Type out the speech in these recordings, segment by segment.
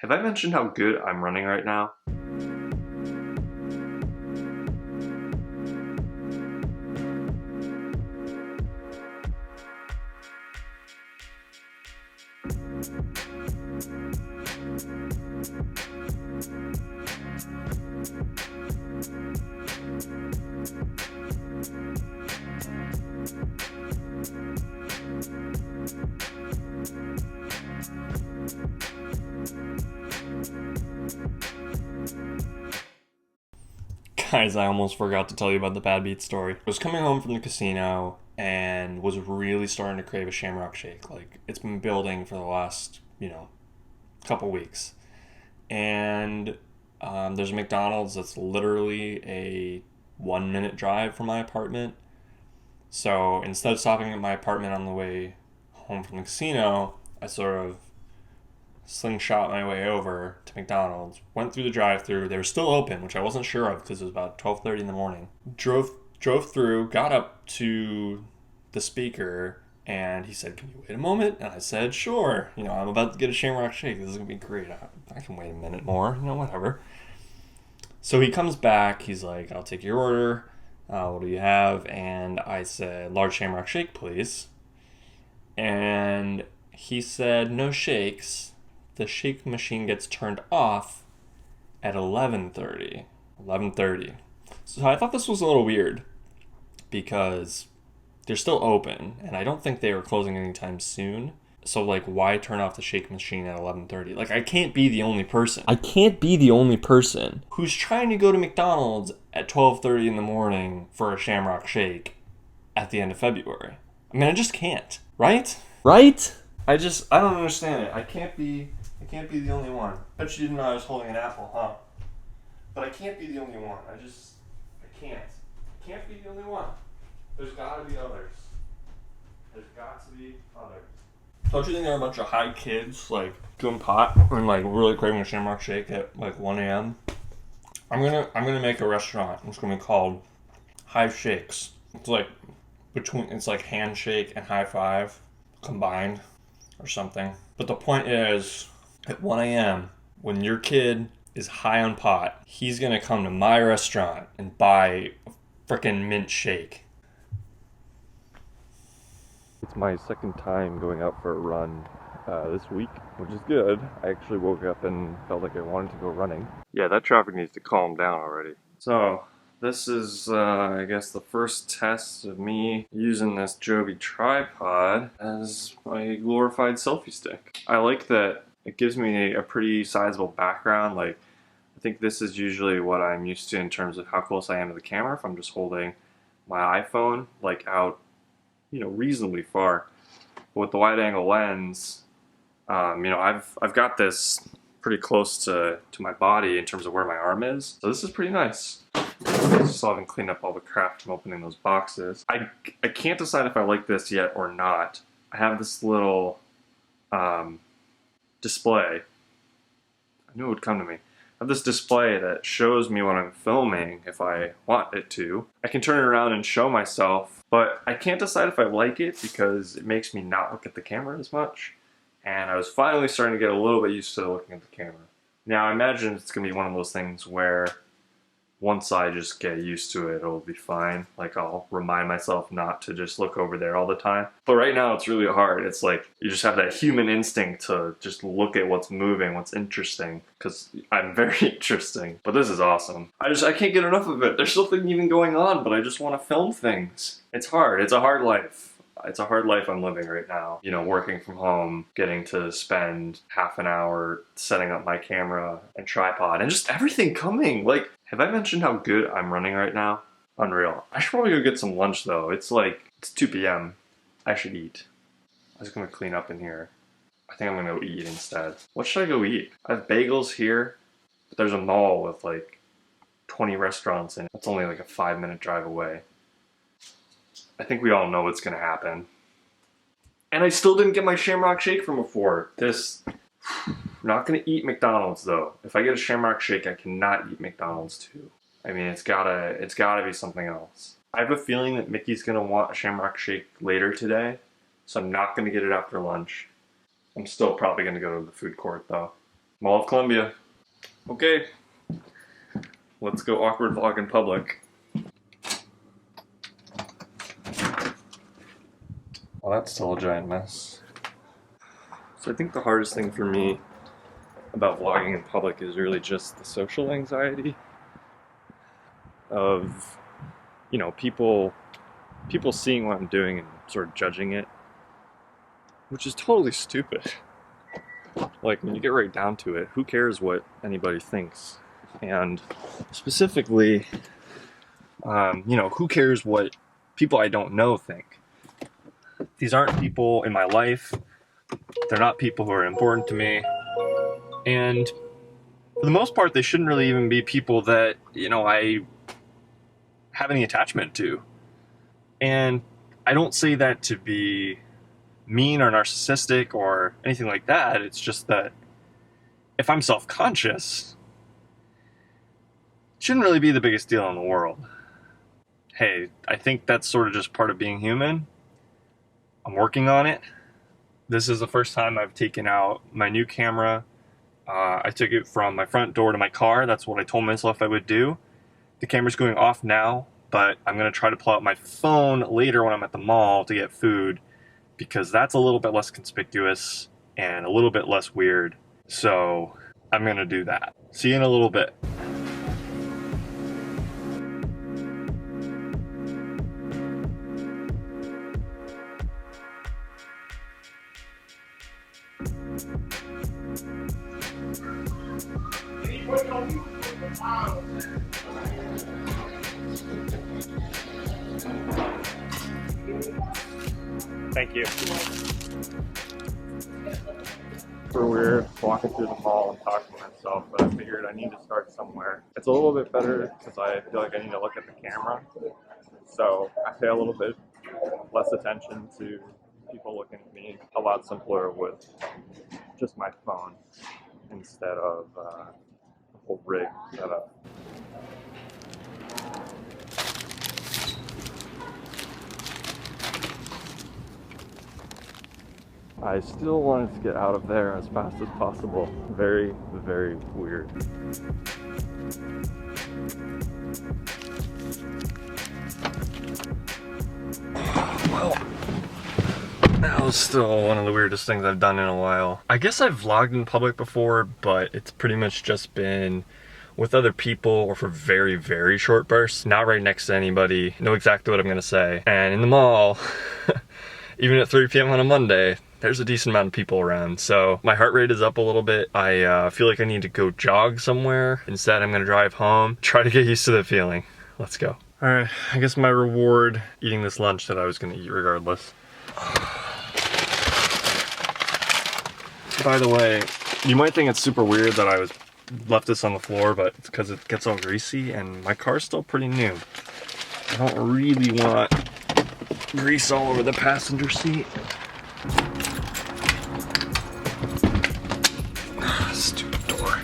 Have I mentioned how good I'm running right now? Guys, I almost forgot to tell you about the Bad Beat story. I was coming home from the casino and was really starting to crave a Shamrock shake. Like, it's been building for the last, couple weeks. And there's a McDonald's that's literally a 1 minute drive from my apartment. So instead of stopping at my apartment on the way home from the casino, I sort of slingshot my way over to McDonald's, went through the drive-thru. They were still open, which I wasn't sure of because it was about 12:30 in the morning. Drove through, got up to the speaker, and he said, "Can you wait a moment?" And I said, "Sure. I'm about to get a Shamrock shake. This is gonna be great. I can wait a minute more. Whatever." So he comes back. He's like, "I'll take your order. What do you have?" And I said, "Large Shamrock shake, please." And he said, "No shakes. The shake machine gets turned off at 11:30. 11:30. So I thought this was a little weird because they're still open, and I don't think they were closing anytime soon. So, why turn off the shake machine at 11:30? I can't be the only person. I can't be the only person who's trying to go to McDonald's at 12:30 in the morning for a Shamrock shake at the end of February. I mean, I just can't. Right? Right? I don't understand it. I can't be the only one. Bet you didn't know I was holding an apple, huh? But I can't be the only one. I can't. I can't be the only one. There's gotta be others. There's got to be others. Don't you think there are a bunch of high kids, doing pot and, really craving a Shamrock shake at, 1 a.m.? I'm gonna make a restaurant. It's gonna be called Hive Shakes. It's like handshake and high five combined or something. But the point is, at 1 a.m., when your kid is high on pot, he's gonna come to my restaurant and buy a frickin' mint shake. It's my second time going out for a run this week, which is good. I actually woke up and felt like I wanted to go running. Yeah, that traffic needs to calm down already. So, this is, I guess, the first test of me using this Joby tripod as my glorified selfie stick. I like that it gives me a pretty sizable background. I think this is usually what I'm used to in terms of how close I am to the camera if I'm just holding my iPhone, out, reasonably far. But with the wide angle lens, I've got this pretty close to my body in terms of where my arm is. So this is pretty nice. I still haven't cleaned up all the crap from opening those boxes. I can't decide if I like this yet or not. I have this little display. I knew it would come to me. I have this display that shows me what I'm filming if I want it to. I can turn it around and show myself, but I can't decide if I like it because it makes me not look at the camera as much. And I was finally starting to get a little bit used to looking at the camera. Now I imagine it's going to be one of those things where once I just get used to it, it'll be fine. I'll remind myself not to just look over there all the time. But right now it's really hard. It's you just have that human instinct to just look at what's moving, what's interesting, because I'm very interesting. But this is awesome. I can't get enough of it. There's something even going on, but I just want to film things. It's hard. It's a hard life. It's a hard life I'm living right now. Working from home, getting to spend half an hour setting up my camera and tripod, and just everything coming. Have I mentioned how good I'm running right now? Unreal. I should probably go get some lunch though. It's 2 p.m. I should eat. I was gonna clean up in here. I think I'm gonna go eat instead. What should I go eat? I have bagels here, but there's a mall with 20 restaurants in it. It's only a 5-minute drive away. I think we all know what's gonna happen. And I still didn't get my Shamrock shake from before. I'm not gonna eat McDonald's though. If I get a Shamrock shake, I cannot eat McDonald's too. I mean, it's gotta be something else. I have a feeling that Mickey's gonna want a Shamrock shake later today, so I'm not gonna get it after lunch. I'm still probably gonna go to the food court though. Mall of Columbia. Okay, let's go awkward vlog in public. Well, that's still a giant mess. So I think the hardest thing for me about vlogging in public is really just the social anxiety of, you know, people seeing what I'm doing and sort of judging it, which is totally stupid. Like, when you get right down to it, who cares what anybody thinks? And specifically, you know, who cares what people I don't know think? These aren't people in my life. They're not people who are important to me. And for the most part, they shouldn't really even be people that, you know, I have any attachment to. And I don't say that to be mean or narcissistic or anything like that. It's just that if I'm self-conscious, it shouldn't really be the biggest deal in the world. Hey, I think that's sort of just part of being human. I'm working on it. This is the first time I've taken out my new camera. I took it from my front door to my car. That's what I told myself I would do. The camera's going off now, but I'm going to try to pull out my phone later when I'm at the mall to get food, because that's a little bit less conspicuous and a little bit less weird. So I'm going to do that. See you in a little bit. Thank you. Super weird walking through the mall and talking to myself, but I figured I need to start somewhere. It's a little bit better because I feel like I need to look at the camera, so I pay a little bit less attention to people looking at me. A lot simpler with just my phone instead of a whole rig setup. I still wanted to get out of there as fast as possible. Very, very weird. Well, that was still one of the weirdest things I've done in a while. I guess I've vlogged in public before, but it's pretty much just been with other people or for very, very short bursts. Not right next to anybody. Know exactly what I'm gonna say. And in the mall, even at 3 p.m. on a Monday, there's a decent amount of people around, so my heart rate is up a little bit. I feel like I need to go jog somewhere. Instead, I'm gonna drive home, try to get used to the feeling. Let's go. All right, I guess my reward, eating this lunch that I was gonna eat regardless. By the way, you might think it's super weird that I left this on the floor, but it's because it gets all greasy and my car's still pretty new. I don't really want grease all over the passenger seat. Stupid door.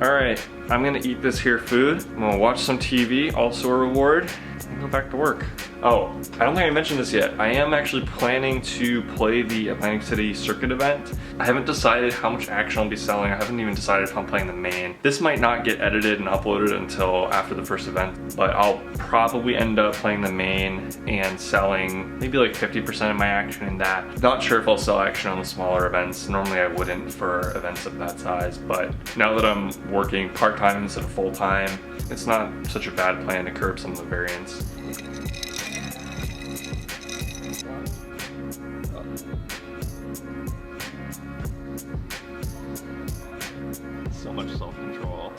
Alright, I'm gonna eat this here food. I'm gonna watch some TV, also a reward, and go back to work. Oh, I don't think I mentioned this yet. I am actually planning to play the Atlantic City Circuit event. I haven't decided how much action I'll be selling. I haven't even decided if I'm playing the main. This might not get edited and uploaded until after the first event, but I'll probably end up playing the main and selling maybe like 50% of my action in that. Not sure if I'll sell action on the smaller events. Normally I wouldn't for events of that size, but now that I'm working part-time instead of full-time, it's not such a bad plan to curb some of the variance. So much self-control.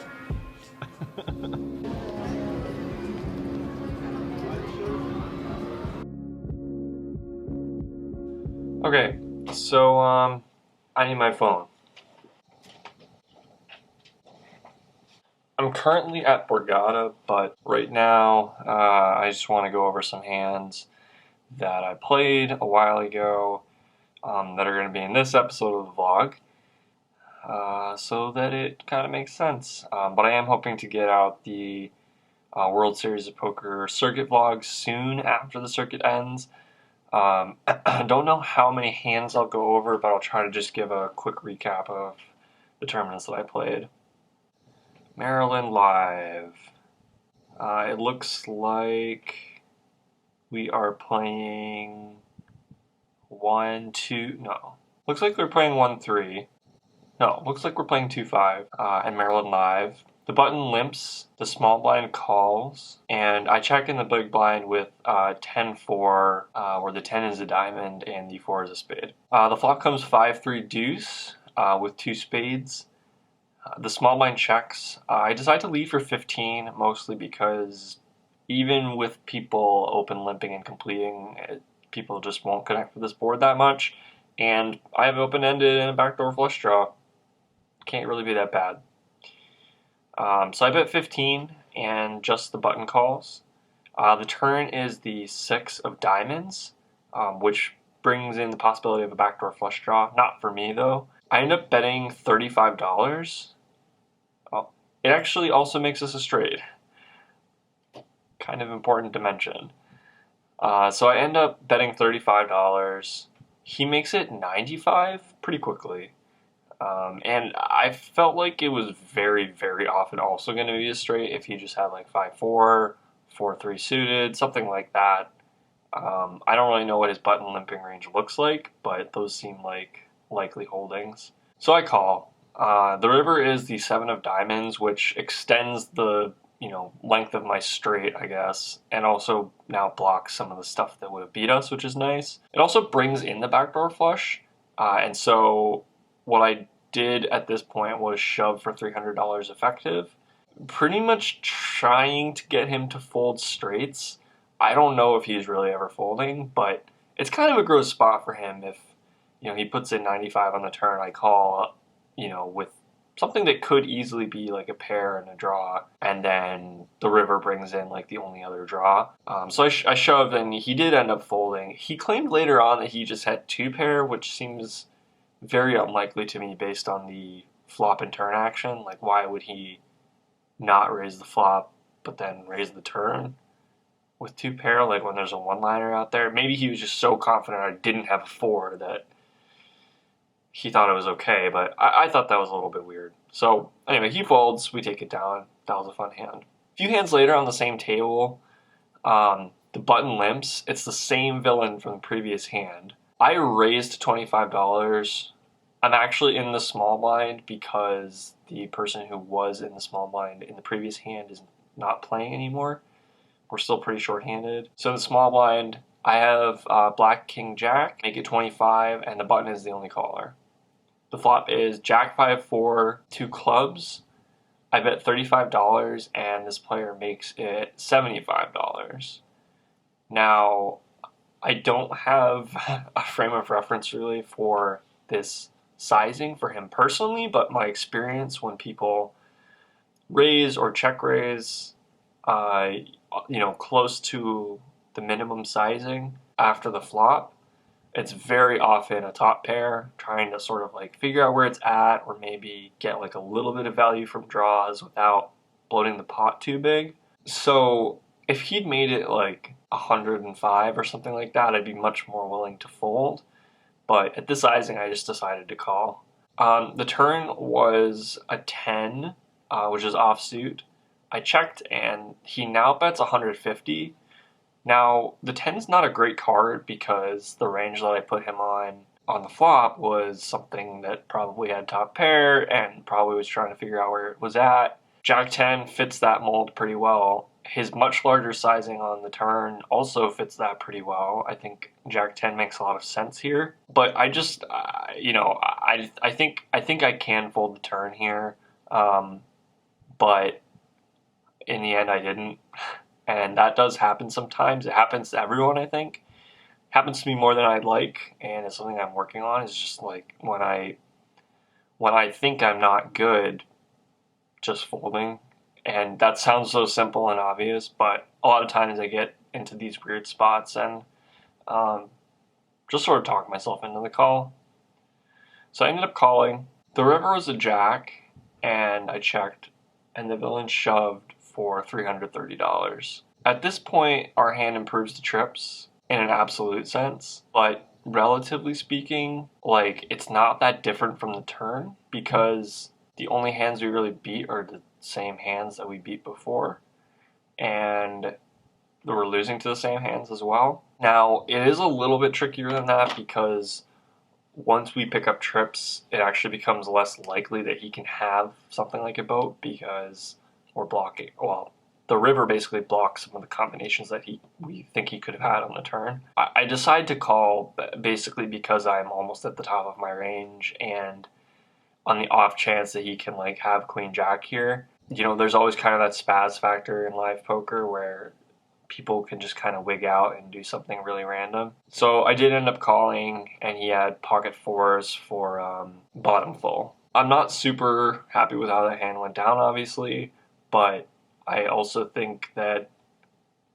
Okay, so I need my phone. I'm currently at Borgata, but right now I just want to go over some hands that I played a while ago that are going to be in this episode of the vlog, so that it kind of makes sense. But I am hoping to get out the World Series of Poker circuit vlog soon after the circuit ends. I don't know how many hands I'll go over, but I'll try to just give a quick recap of the tournaments that I played. Maryland Live. It looks like we are playing 1-2. No. Looks like we're playing 1-3. No, looks like we're playing 2-5 and Maryland Live. The button limps, the small blind calls, and I check in the big blind with 10-4, where the 10 is a diamond and the 4 is a spade. The flop comes 5-3 deuce with 2 spades. The small blind checks. I decide to lead for 15, mostly because even with people open limping and completing, people just won't connect with this board that much. And I have open-ended and a backdoor flush draw. Can't really be that bad. So I bet 15 and just the button calls. The turn is the 6 of diamonds, which brings in the possibility of a backdoor flush draw. Not for me, though. I end up betting $35. Oh, it actually also makes us a straight. Kind of important to mention. So I end up betting $35. He makes it $95 pretty quickly. And I felt like it was very, very often also going to be a straight if he just had like 5-4, 4-3 suited, something like that. I don't really know what his button limping range looks like, but those seem like likely holdings. So I call. The river is the 7 of diamonds, which extends the length of my straight, I guess, and also now blocks some of the stuff that would have beat us, which is nice. It also brings in the backdoor flush, and so what I did at this point was shove for $300 effective, pretty much trying to get him to fold straights. I don't know if he's really ever folding, but it's kind of a gross spot for him if he puts in 95 on the turn. I call with something that could easily be like a pair and a draw, and then the river brings in like the only other draw. So I shoved, and he did end up folding. He claimed later on that he just had 2 pair, which seems very unlikely to me based on the flop and turn action. Like, why would he not raise the flop but then raise the turn with 2 pair, like when there's a one-liner out there? Maybe he was just so confident I didn't have a 4 that he thought it was okay, but I thought that was a little bit weird. So anyway, he folds, we take it down. That was a fun hand. A few hands later on the same table, the button limps. It's the same villain from the previous hand. I raised $25. I'm actually in the small blind because the person who was in the small blind in the previous hand is not playing anymore. We're still pretty short-handed. So in the small blind, I have Black King Jack, make it 25, and the button is the only caller. The flop is Jack 5-4, 2 clubs. I bet $35, and this player makes it $75. Now, I don't have a frame of reference really for this sizing for him personally, but my experience when people raise or check raise, close to the minimum sizing after the flop, it's very often a top pair trying to sort of like figure out where it's at, or maybe get like a little bit of value from draws without bloating the pot too big. So if he'd made it like 105 or something like that, I'd be much more willing to fold. But at this sizing, I just decided to call. The turn was a 10, which is offsuit. I checked, and he now bets 150. Now, the 10 is not a great card because the range that I put him on the flop was something that probably had top pair and probably was trying to figure out where it was at. Jack 10 fits that mold pretty well. His much larger sizing on the turn also fits that pretty well. I think Jack 10 makes a lot of sense here. But I just, I think I can fold the turn here. But in the end, I didn't. And that does happen sometimes. It happens to everyone, I think. It happens to me more than I'd like, and it's something I'm working on. It's just like when I think I'm not good, just folding. And that sounds so simple and obvious, but a lot of times I get into these weird spots and just sort of talk myself into the call. So I ended up calling. The river was a jack, and I checked, and the villain shoved for $330. At this point, our hand improves to trips in an absolute sense, but relatively speaking, like, it's not that different from the turn because The only hands we really beat are the same hands that we beat before, and we're losing to the same hands as well. Now, it is a little bit trickier than that because once we pick up trips, it actually becomes less likely that he can have something like a boat because we're blocking. Well, the river basically blocks some of the combinations that we think he could have had on the turn. I decide to call basically because I'm almost at the top of my range, and on the off chance that he can like have queen jack here. You know, there's always kind of that spaz factor in live poker where people can just kind of wig out and do something really random. So I did end up calling, and he had pocket fours for bottom full. I'm not super happy with how that hand went down, obviously, but I also think that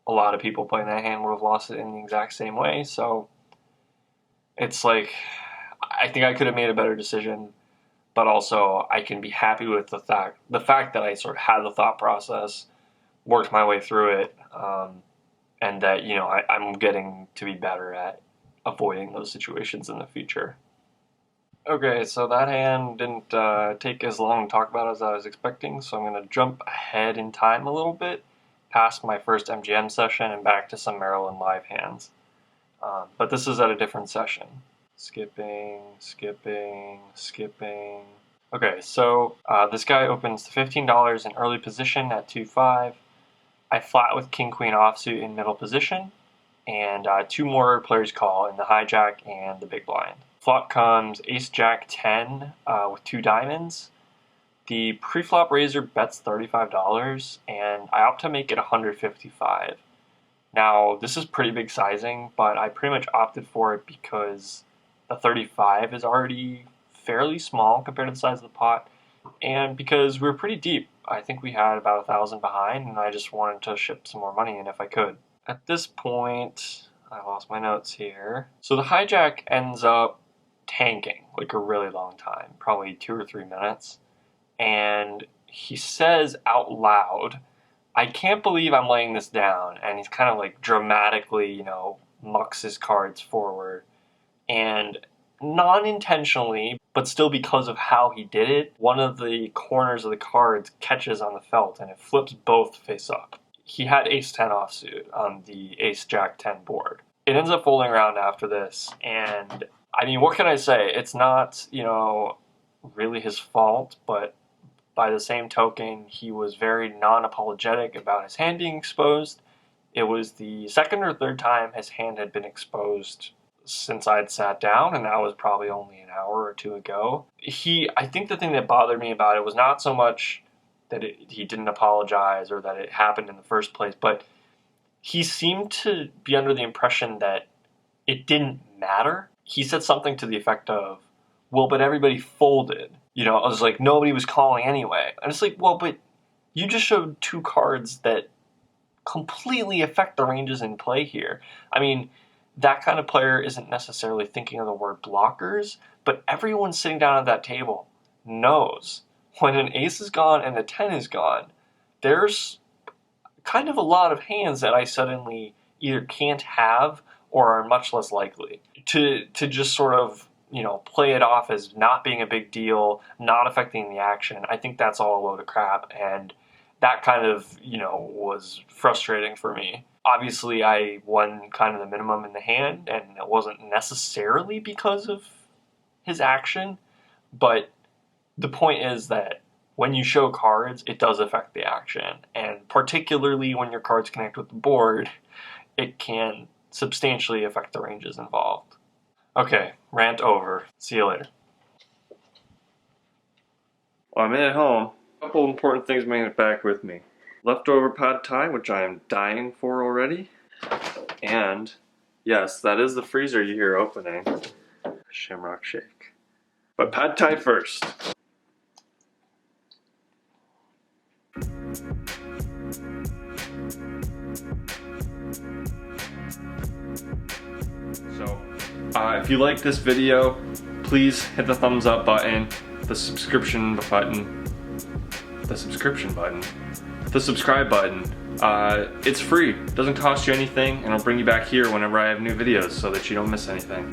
a lot of people playing that hand would have lost it in the exact same way. So it's like, I think I could have made a better decision, but also I can be happy with the fact that I sort of had the thought process, worked my way through it, and that, you know, I'm getting to be better at avoiding those situations in the future. Okay, so that hand didn't take as long to talk about as I was expecting, so I'm going to jump ahead in time a little bit, past my first MGM session and back to some Maryland live hands. But this is at a different session. Skipping. Okay, so this guy opens to $15 in early position at 2-5. I flat with king-queen offsuit in middle position, and two more players call in the hijack and the big blind. Flop comes ace-jack 10 with two diamonds. The pre-flop raiser bets $35, and I opt to make it $155. Now, this is pretty big sizing, but I pretty much opted for it because the 35 is already fairly small compared to the size of the pot, and because we were pretty deep. I think we had about 1,000 behind, and I just wanted to ship some more money in if I could. At this point, I lost my notes here. So the hijack ends up tanking like a really long time, probably 2 or 3 minutes. And he says out loud, "I can't believe I'm laying this down." And he's kind of like dramatically, you know, mucks his cards forward. And non-intentionally, but still because of how he did it, one of the corners of the cards catches on the felt and it flips both face up. He had ace-10 offsuit on the ace-jack-10 board. It ends up folding around after this, and I mean, what can I say? It's not, you know, really his fault, but by the same token, he was very non-apologetic about his hand being exposed. It was the second or third time his hand had been exposed since I'd sat down, and that was probably only an hour or two ago. I think the thing that bothered me about it was not so much that he didn't apologize or that it happened in the first place, but he seemed to be under the impression that it didn't matter. He said something to the effect of, "Well, but everybody folded." You know, I was like, nobody was calling anyway. And it's like, well, but you just showed two cards that completely affect the ranges in play here. I mean, that kind of player isn't necessarily thinking of the word blockers, but everyone sitting down at that table knows when an ace is gone and a 10 is gone, there's kind of a lot of hands that I suddenly either can't have or are much less likely. To just sort of, you know, play it off as not being a big deal, not affecting the action, I think that's all a load of crap, and that kind of, you know, was frustrating for me. Obviously, I won kind of the minimum in the hand, and it wasn't necessarily because of his action, but the point is that when you show cards, it does affect the action, and particularly when your cards connect with the board, it can substantially affect the ranges involved. Okay, rant over. See you later. Well, I made it home. A couple important things made it back with me. Leftover pad thai, which I am dying for already. And, yes, that is the freezer you hear opening. Shamrock shake. But pad thai first. So, if you like this video, please hit the thumbs up button, the subscribe button. It's free, doesn't cost you anything, and I'll bring you back here whenever I have new videos so that you don't miss anything.